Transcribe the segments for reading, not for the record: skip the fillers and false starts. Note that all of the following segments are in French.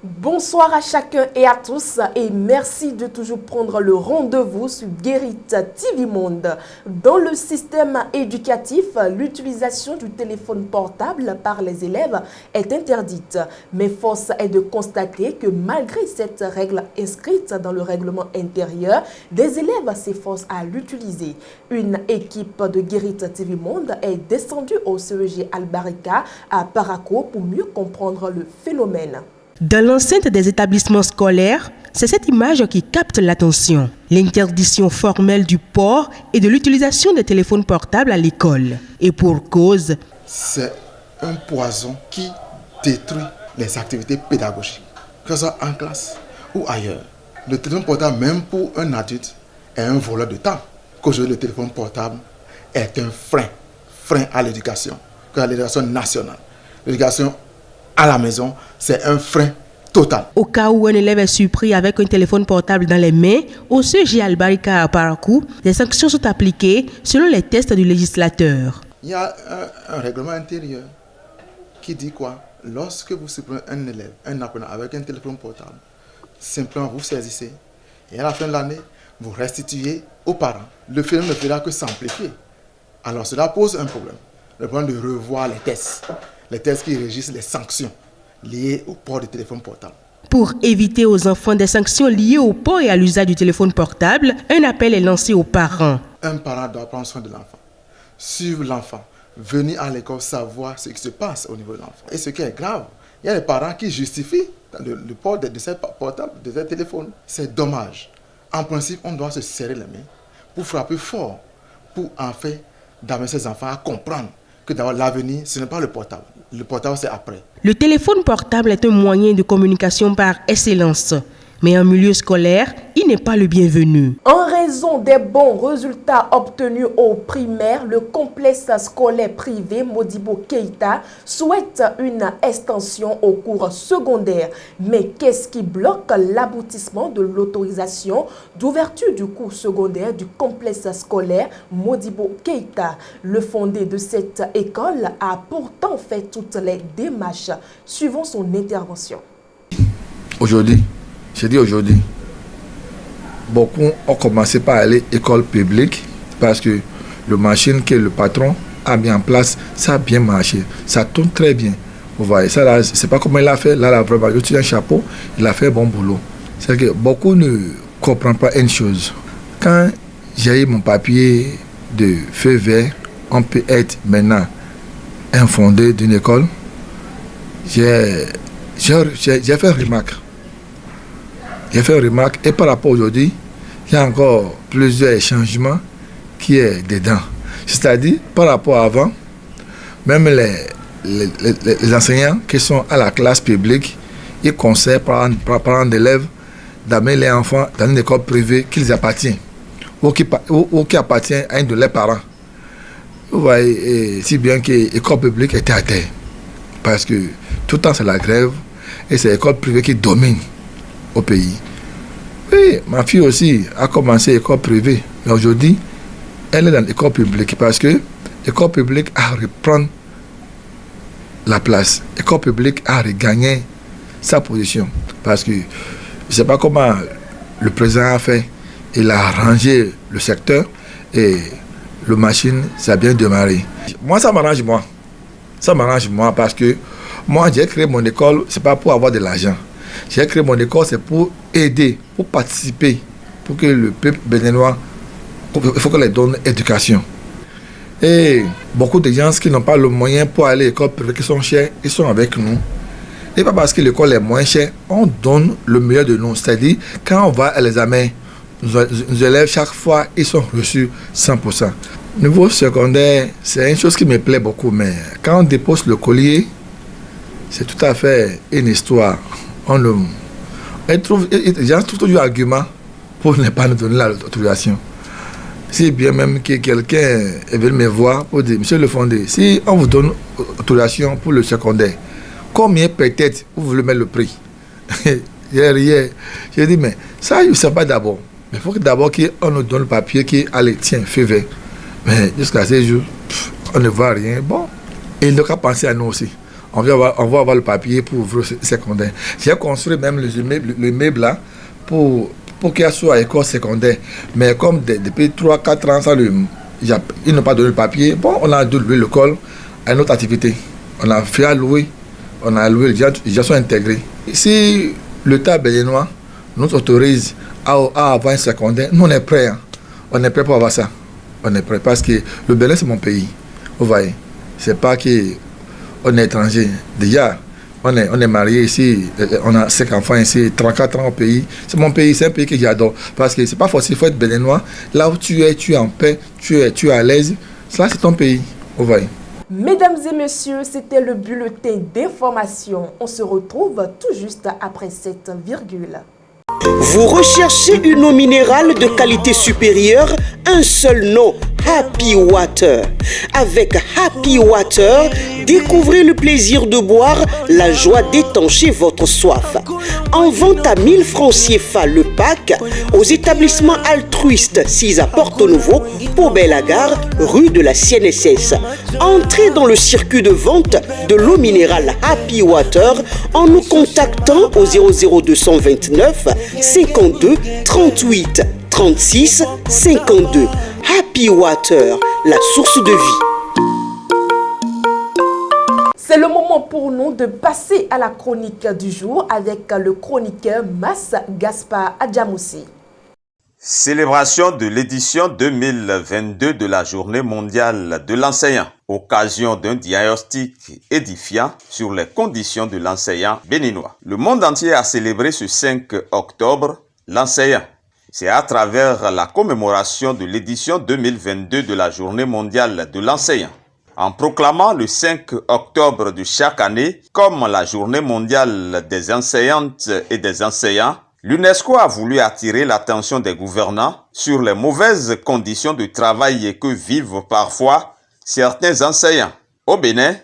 Bonsoir à chacun et à tous et merci de toujours prendre le rendez-vous sur Guérit TV Monde. Dans le système éducatif, l'utilisation du téléphone portable par les élèves est interdite. Mais force est de constater que malgré cette règle inscrite dans le règlement intérieur, des élèves s'efforcent à l'utiliser. Une équipe de Guérit TV Monde est descendue au CEG Albarika à Parakou pour mieux comprendre le phénomène. Dans l'enceinte des établissements scolaires, c'est cette image qui capte l'attention. L'interdiction formelle du port et de l'utilisation des téléphones portables à l'école. Et pour cause, c'est un poison qui détruit les activités pédagogiques, que ce soit en classe ou ailleurs. Le téléphone portable, même pour un adulte, est un voleur de temps. Qu'aujourd'hui, le téléphone portable est un frein à l'éducation, que l'éducation nationale. L'éducation à la maison, c'est un frein total. Au cas où un élève est surpris avec un téléphone portable dans les mains, au CEG Albarika à Parakou, des sanctions sont appliquées selon les tests du législateur. Il y a un règlement intérieur qui dit quoi? Lorsque vous surprenez un élève, un apprenant avec un téléphone portable, simplement vous saisissez et à la fin de l'année, vous restituez aux parents. Le phénomène ne fera que s'amplifier. Alors cela pose un problème. Le problème de revoir les tests qui régissent les sanctions liées au port du téléphone portable. Pour éviter aux enfants des sanctions liées au port et à l'usage du téléphone portable, un appel est lancé aux parents. Un parent doit prendre soin de l'enfant, suivre l'enfant, venir à l'école savoir ce qui se passe au niveau de l'enfant. Et ce qui est grave, il y a des parents qui justifient le port de ces portables, de ces téléphones. C'est dommage. En principe, on doit se serrer les mains pour frapper fort, pour en fait d'amener ces enfants à comprendre que d'abord l'avenir, ce n'est pas le portable. Le portable, c'est après. Le téléphone portable est un moyen de communication par excellence. Mais en milieu scolaire, il n'est pas le bienvenu. En raison des bons résultats obtenus au primaire, le complexe scolaire privé Modibo Keïta souhaite une extension au cours secondaire. Mais qu'est-ce qui bloque l'aboutissement de l'autorisation d'ouverture du cours secondaire du complexe scolaire Modibo Keïta? Le fondé de cette école a pourtant fait toutes les démarches. Suivons son intervention. Aujourd'hui, beaucoup ont commencé par aller à l'école publique parce que le machine que le patron a mis en place, ça a bien marché. Ça tourne très bien. Vous voyez, ça là, c'est pas comment il a fait. Là, vraiment, il a tiré un chapeau, il a fait bon boulot. C'est que beaucoup ne comprennent pas une chose. Quand j'ai eu mon papier de feu vert, on peut être maintenant un fondé d'une école. J'ai fait remarque. Et par rapport à aujourd'hui, il y a encore plusieurs changements qui sont dedans. C'est-à-dire, par rapport à avant, même les enseignants qui sont à la classe publique, ils conseillent par parents d'élèves d'amener les enfants dans une école privée qu'ils appartiennent ou qui appartient à un de leurs parents. Vous voyez, si bien que l'école publique était à terre. Parce que tout le temps, c'est la grève et c'est l'école privée qui domine au pays. Oui, ma fille aussi a commencé l'école privée, mais aujourd'hui, elle est dans l'école publique parce que l'école publique a repris la place. L'école publique a regagné sa position parce que je ne sais pas comment le président a fait. Il a arrangé le secteur et le machine, ça a bien démarré. Moi, ça m'arrange moi. Ça m'arrange moi parce que moi, j'ai créé mon école, ce n'est pas pour avoir de l'argent. J'ai créé mon école, c'est pour aider, pour participer, pour que le peuple béninois, il faut qu'on les donne éducation. Et beaucoup de gens qui n'ont pas le moyen pour aller à l'école privée, qui sont chers, ils sont avec nous. Et pas parce que l'école est moins chère, on donne le meilleur de nous. C'est-à-dire, quand on va à l'examen, nos élèves, chaque fois, ils sont reçus 100%. Niveau secondaire, c'est une chose qui me plaît beaucoup, mais quand on dépose le collier, c'est tout à fait une histoire. Les gens trouvent toujours argument pour ne pas nous donner l'autorisation. Si bien même que quelqu'un est venu me voir pour dire, monsieur le fondé, si on vous donne autorisation pour le secondaire, combien peut-être vous voulez mettre le prix? Hier, j'ai dit, mais ça, je ne sais pas d'abord. Mais il faut que d'abord qu'on nous donne le papier qui, allez, tiens, feu vert. Mais jusqu'à ces jours, on ne voit rien. Bon, et il n'a qu'à penser à nous aussi. on va avoir le papier pour ouvrir le secondaire. J'ai construit même le meuble là pour qu'il soit à l'école secondaire. Mais comme depuis 3-4 ans, ils n'ont pas donné le papier, bon, on a dû louer l'école à une autre activité. On a fait louer, les gens sont intégrés. Si l'État béninois nous autorise à avoir un secondaire, nous on est prêts. Hein. On est prêts pour avoir ça. On est prêts parce que le Bénin c'est mon pays. Vous voyez, c'est pas qu'on est étranger. Déjà, on est mariés ici, on a 5 enfants ici, 34 ans au pays. C'est mon pays, c'est un pays que j'adore. Parce que c'est pas facile, il faut être béninois. Là où tu es en paix, tu es à l'aise. Cela, c'est ton pays. Vous voyez. Mesdames et messieurs, c'était le bulletin d'information. On se retrouve tout juste après cette virgule. Vous recherchez une eau minérale de qualité supérieure, un seul nom, Happy Water. Avec Happy Water, découvrez le plaisir de boire, la joie d'étancher votre soif. En vente à 1000 francs CFA le pack aux établissements altruistes 6 à Porto Nouveau, Pau-Belle-Gare, rue de la CNSS. Entrez dans le circuit de vente de l'eau minérale Happy Water en nous contactant au 00229 52 38 36 52. Happy Water, la source de vie. C'est le moment pour nous de passer à la chronique du jour avec le chroniqueur Mas Gaspard Adjamoussi. Célébration de l'édition 2022 de la Journée mondiale de l'enseignant. Occasion d'un diagnostic édifiant sur les conditions de l'enseignant béninois. Le monde entier a célébré ce 5 octobre l'enseignant. C'est à travers la commémoration de l'édition 2022 de la Journée mondiale de l'enseignant. En proclamant le 5 octobre de chaque année comme la Journée mondiale des enseignantes et des enseignants, l'UNESCO a voulu attirer l'attention des gouvernants sur les mauvaises conditions de travail que vivent parfois certains enseignants. Au Bénin,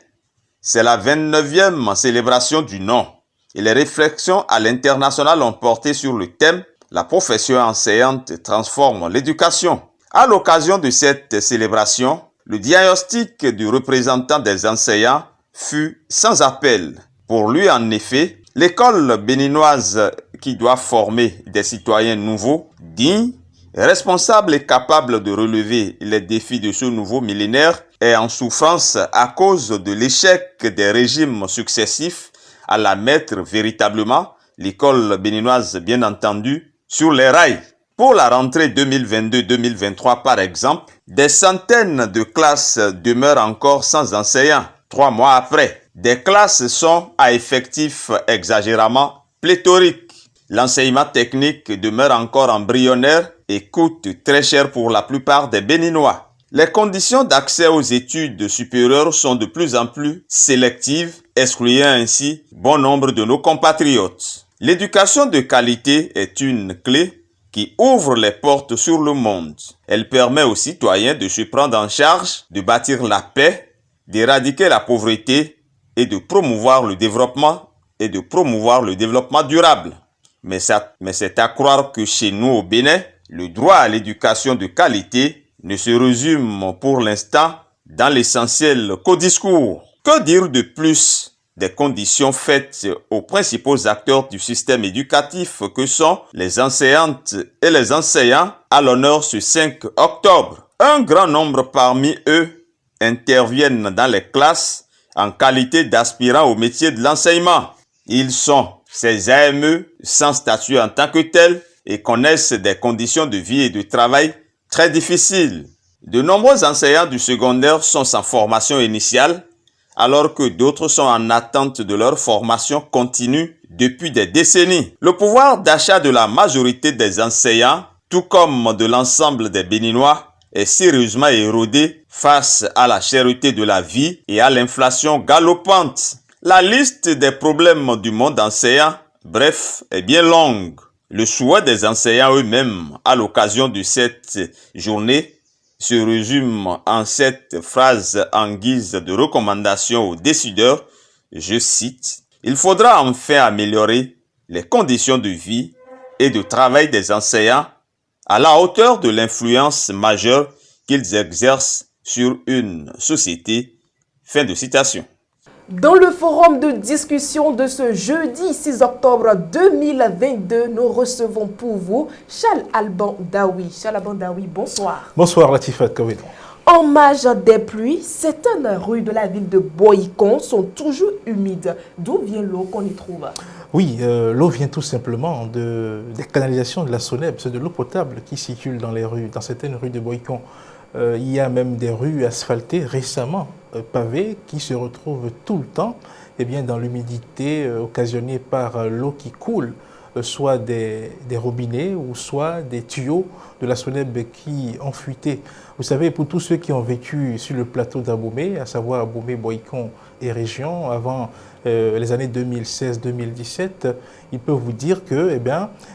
c'est la 29e célébration du nom et les réflexions à l'international ont porté sur le thème « La profession enseignante transforme l'éducation ». À l'occasion de cette célébration, le diagnostic du représentant des enseignants fut sans appel. Pour lui, en effet, l'école béninoise qui doit former des citoyens nouveaux, dignes, responsables et capables de relever les défis de ce nouveau millénaire est en souffrance à cause de l'échec des régimes successifs à la mettre véritablement, l'école béninoise bien entendu, sur les rails. Pour la rentrée 2022-2023 par exemple, des centaines de classes demeurent encore sans enseignants. 3 mois après, des classes sont à effectifs exagérément pléthoriques. L'enseignement technique demeure encore embryonnaire et coûte très cher pour la plupart des Béninois. Les conditions d'accès aux études supérieures sont de plus en plus sélectives, excluant ainsi bon nombre de nos compatriotes. L'éducation de qualité est une clé qui ouvre les portes sur le monde. Elle permet aux citoyens de se prendre en charge, de bâtir la paix, d'éradiquer la pauvreté et de promouvoir le développement durable. Mais c'est à croire que chez nous au Bénin, le droit à l'éducation de qualité ne se résume pour l'instant dans l'essentiel qu'au discours. Que dire de plus des conditions faites aux principaux acteurs du système éducatif que sont les enseignantes et les enseignants à l'honneur ce 5 octobre. Un grand nombre parmi eux interviennent dans les classes en qualité d'aspirants au métier de l'enseignement. Ils sont ces AME sans statut en tant que tels et connaissent des conditions de vie et de travail très difficiles. De nombreux enseignants du secondaire sont sans formation initiale, alors que d'autres sont en attente de leur formation continue depuis des décennies. Le pouvoir d'achat de la majorité des enseignants, tout comme de l'ensemble des Béninois, est sérieusement érodé face à la cherté de la vie et à l'inflation galopante. La liste des problèmes du monde enseignant, bref, est bien longue. Le souhait des enseignants eux-mêmes à l'occasion de cette journée se résume en cette phrase en guise de recommandation aux décideurs, je cite, « Il faudra enfin améliorer les conditions de vie et de travail des enseignants à la hauteur de l'influence majeure qu'ils exercent sur une société. » Fin de citation. Dans le forum de discussion de ce jeudi 6 octobre 2022, nous recevons pour vous Charles Alban Daoui. Charles Alban Daoui, bonsoir. Bonsoir Latifat Kawedo. En marge des pluies, certaines rues de la ville de Boycon sont toujours humides. D'où vient l'eau qu'on y trouve? Oui, l'eau vient tout simplement des canalisations de la Soneb. C'est de l'eau potable qui circule dans les rues, dans certaines rues de Boycon. Il y a même des rues asphaltées récemment pavées qui se retrouvent tout le temps dans l'humidité occasionnée par l'eau qui coule, soit des robinets ou soit des tuyaux de la Soneb qui ont fuité. Vous savez, pour tous ceux qui ont vécu sur le plateau d'Abomey, à savoir Abomey, Boycon et région, avant les années 2016-2017, ils peuvent vous dire que,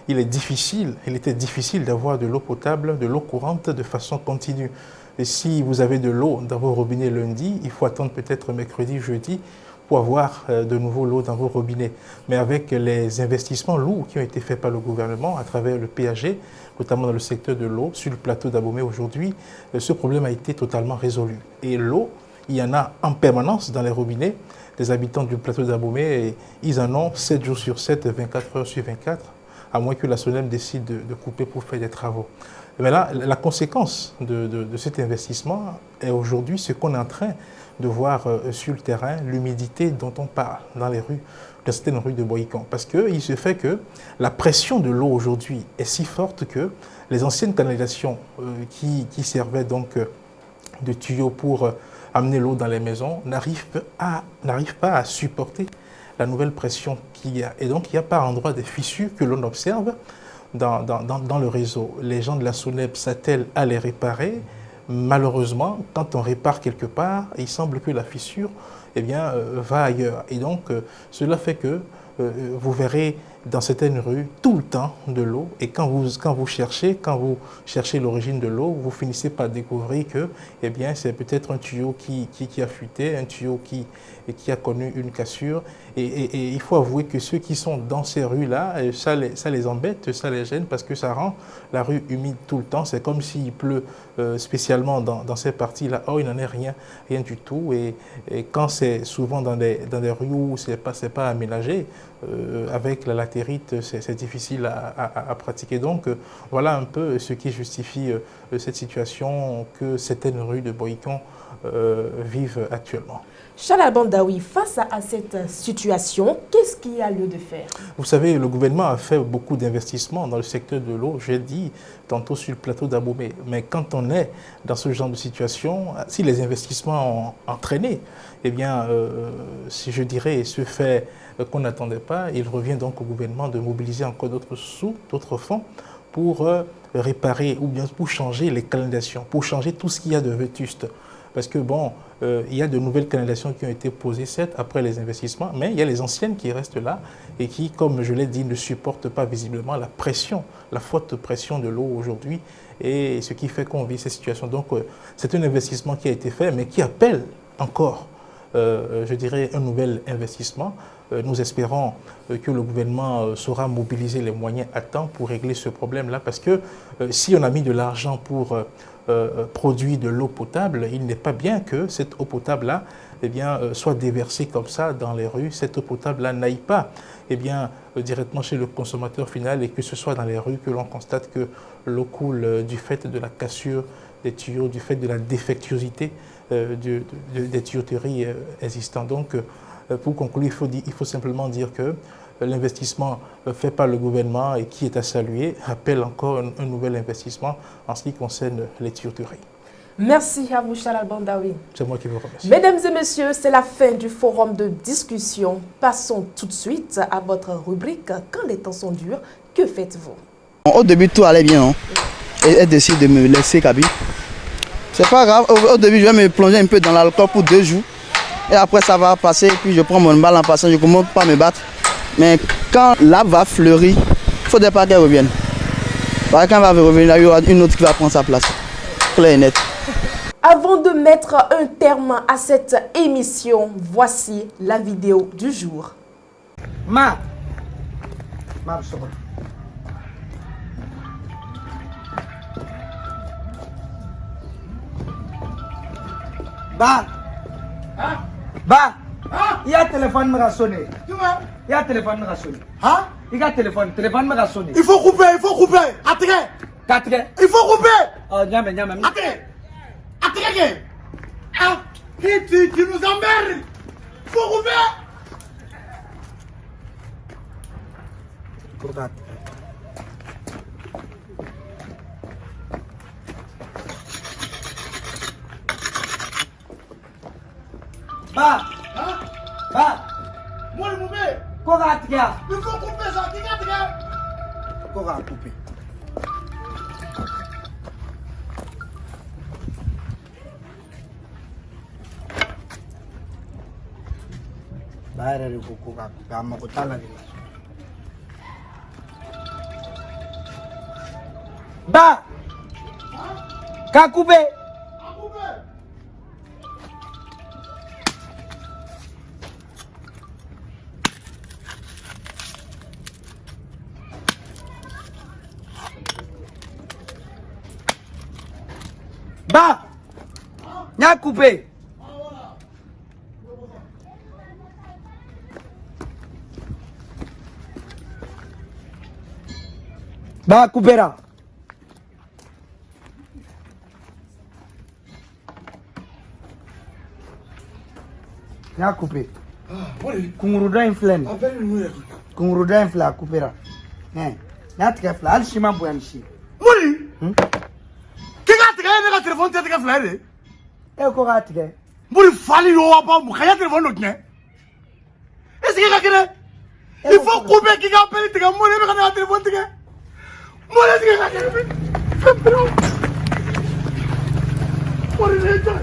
il était difficile d'avoir de l'eau potable, de l'eau courante de façon continue. Et si vous avez de l'eau dans vos robinets lundi, il faut attendre peut-être mercredi, jeudi pour avoir de nouveau l'eau dans vos robinets. Mais avec les investissements lourds qui ont été faits par le gouvernement à travers le PAG, notamment dans le secteur de l'eau, sur le plateau d'Abomey aujourd'hui, ce problème a été totalement résolu. Et l'eau, il y en a en permanence dans les robinets. Les habitants du plateau d'Abomey, ils en ont 7 jours sur 7, 24 heures sur 24, à moins que la Soneb décide de couper pour faire des travaux. Mais là, la conséquence de cet investissement est aujourd'hui ce qu'on est en train de voir sur le terrain, l'humidité dont on parle dans les rues, dans certaines rues de Boycon. Parce qu'il se fait que la pression de l'eau aujourd'hui est si forte que les anciennes canalisations qui servaient donc de tuyaux pour amener l'eau dans les maisons n'arrivent pas à supporter la nouvelle pression qu'il y a. Et donc, il y a par endroits des fissures que l'on observe dans le réseau. Les gens de la Soneb s'attellent à les réparer. Malheureusement, quand on répare quelque part, il semble que la fissure va ailleurs. Et donc, cela fait que vous verrez dans certaines rues tout le temps de l'eau. Et quand vous cherchez l'origine de l'eau, vous finissez par découvrir que c'est peut-être un tuyau qui a fuité, un tuyau qui a connu une cassure. Et il faut avouer que ceux qui sont dans ces rues-là, ça les embête, ça les gêne parce que ça rend la rue humide tout le temps. C'est comme s'il pleut spécialement dans ces parties-là. Or, il n'en est rien du tout. Et quand c'est souvent dans des rues où ce n'est pas aménagé, avec la latérite, c'est difficile à pratiquer. Donc, voilà un peu ce qui justifie cette situation que certaines rues de Boycon vivent actuellement. Charles Alban Daoui, face à cette situation, qu'est-ce qu'il y a lieu de faire? Vous savez, le gouvernement a fait beaucoup d'investissements dans le secteur de l'eau, j'ai dit tantôt sur le plateau d'Abomey. Mais quand on est dans ce genre de situation, si les investissements ont entraîné, si je dirais ce fait qu'on n'attendait pas, il revient donc au gouvernement de mobiliser encore d'autres fonds pour réparer ou bien pour changer les canalisations, pour changer tout ce qu'il y a de vétuste. Parce que il y a de nouvelles canalisations qui ont été posées, certes, après les investissements, mais il y a les anciennes qui restent là et qui, comme je l'ai dit, ne supportent pas visiblement la forte pression de l'eau aujourd'hui, et ce qui fait qu'on vit cette situation. Donc, c'est un investissement qui a été fait, mais qui appelle encore, je dirais, un nouvel investissement. Nous espérons que le gouvernement saura mobiliser les moyens à temps pour régler ce problème-là, parce que si on a mis de l'argent pour produire de l'eau potable, il n'est pas bien que cette eau potable-là soit déversée comme ça dans les rues. Cette eau potable-là n'aille pas directement chez le consommateur final, et que ce soit dans les rues que l'on constate que l'eau coule du fait de la cassure des tuyaux, du fait de la défectuosité des tuyauteries existantes. Donc, pour conclure, il faut simplement dire que l'investissement fait par le gouvernement et qui est à saluer appelle encore un nouvel investissement en ce qui concerne les tuyauteries. Merci à vous, Charles Alban Daoui. C'est moi qui vous remercie. Mesdames et messieurs, c'est la fin du forum de discussion. Passons tout de suite à votre rubrique « Quand les temps sont durs, que faites-vous » Au début, tout allait bien. Et elle décide de me laisser cabine. C'est pas grave. Au début, je vais me plonger un peu dans l'alcool pour 2 jours. Et après, ça va passer. Puis je prends mon balle en passant. Je ne commence pas à me battre. Mais quand l'arbre va fleurir, il ne faudrait pas qu'elle revienne. Parce que quand elle va revenir, il y aura une autre qui va prendre sa place. Clair et net. Avant de mettre un terme à cette émission, voici la vidéo du jour. Ba. Ba. Il y a un téléphone qui a sonné. Il y a un téléphone qui a sonné. Il y a un téléphone qui a sonné. Il faut couper. Attirez. Il faut couper. Attirez. Tu nous emmerdes. Il faut couper. Moi, le mouvement. Il faut couper ça. Quoi couper? Ba, qu'a coupé? Ba, n'a coupé. Ba, coupé là. N'a coupé. Kunguruda inflène. Kunguruda inflène coupé là. N'a tigɛ fila hali si ma bonya ni si. Mori. K'i ka tigɛ ne ka téléphone tɛ tigɛ fila de. E ko k'a tigɛ. Mori fali y'o wa ba mu ka ya téléphone dɔ tiɲɛ. Est-ce que ka kɛnɛ? Il faut couper k'i ka appel tigɛ Mori e bɛ ka ne ka téléphone tigɛ. Mori est-ce que ka kɛnɛ? Fɛn bɛrɛ o. Mori ne tɛ.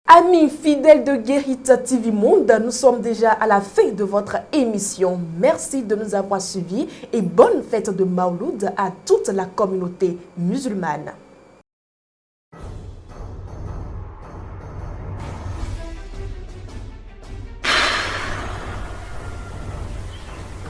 Amis fidèles de Guérita TV Monde, nous sommes déjà à la fin de votre émission. Merci de nous avoir suivis et bonne fête de Mauloud à toute la communauté musulmane.